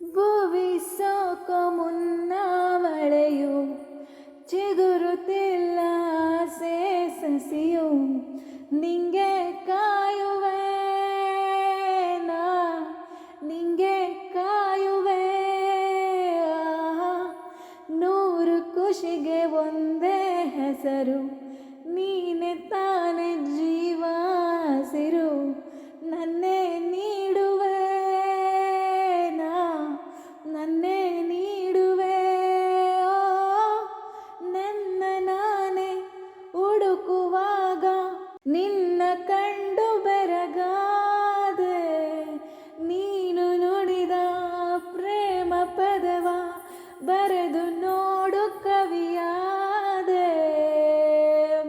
ಭುವಿ SOCO ಮುನ್ನ ಮಳೆಯು ಚಿಗುರುತ್ತಿಲ್ಲ ಆಸೆ ಸಸಿಯು ನಿಂಗೆ ಕಾಯುವೆ ನಾ ನಿಂಗೆ ಕಾಯುವೆ ಆಹಾ, ನೂರು ಖುಷಿಗೆ ಒಂದೇ ಹೆಸರು ನೀನೆ ತಾನೆ ಜೀವ ಹಸಿರು ನನ್ನೇ ನೀಡುವೆ ನಾ ನನ್ನೇ ನೀಡುವೆ ಓ, ನನ್ನ ನಾನೇ ಹುಡುಕುವಾಗ ನಿನ್ನ ಕಂಡು ಬೆರಗಾದೆ ನೀನು ನುಡಿದ ಪ್ರೇಮ ಪದವ ಬರೆದು ನೋಡು ಕವಿಯಾದೆ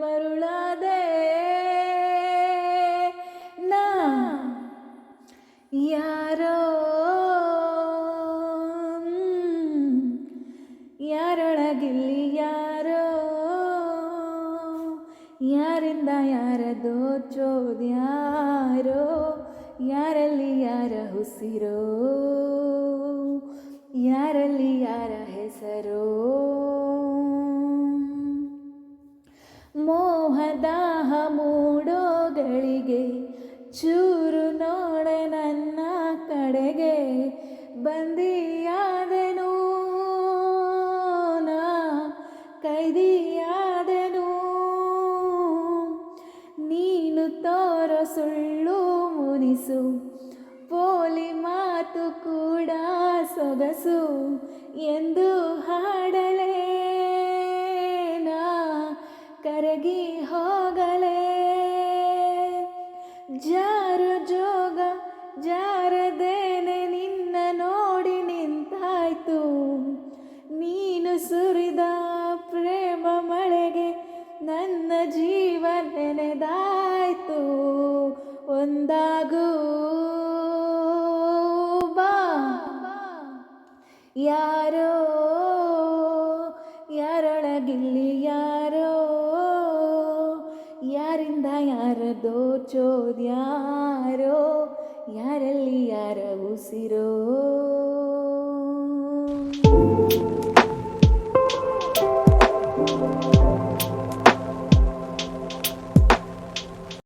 ಮರುಳಾದೆ ನಾ ಯಾರೋ ಯಾರೊಳಗಿಲ್ಲಿ ಯಾರೋ ಯಾರಿಂದ ಯಾರದೋ ಚೋದ್ಯಾರೋ ಯಾರಲ್ಲಿ ಯಾರ ಉಸಿರೋ ಯಾರಲ್ಲಿ ಯಾರ ಹೆಸರೋ ಮೋಹದಾಹ ಮೂಡೋಗಳಿಗೆ ಚೂರು ನೋಡೆ ನನ್ನ ಕಡೆಗೆ ಬಂದಿಯಾದೆನು ನಾ ಕೈದಿಯಾದೆನು ನೀನು ತೋರೋ ಸುಳ್ಳು ಮುನಿಸು ಪೋಲಿ ಮಾತು ಕೂಡ ಸೊಗಸು ಎಂದು ಹಾಡಲೇ ನಾ ಕರಗಿ ಹೋಗಲೇ ಜಾರು ಜೋಗ ಜಾರದೇನೆ ನಿನ್ನ ನೋಡಿ ನಿಂತಾಯ್ತು ನೀನು ಸುರಿದ ಪ್ರೇಮ ಮಳೆಗೆ ನನ್ನ ಜೀವ ನೆನೆದಾಯ್ತು ಒಂದಾಗೂ ಬಾ ಯಾರೋ ಯಾರೊಳಗಿಲ್ಲಿ ಯಾರೋ ಯಾರಿಂದ ಯಾರದೋ ಚೋದ್ಯಾರೋ ಯಾರಲ್ಲಿ ಯಾರ ಉಸಿರೋ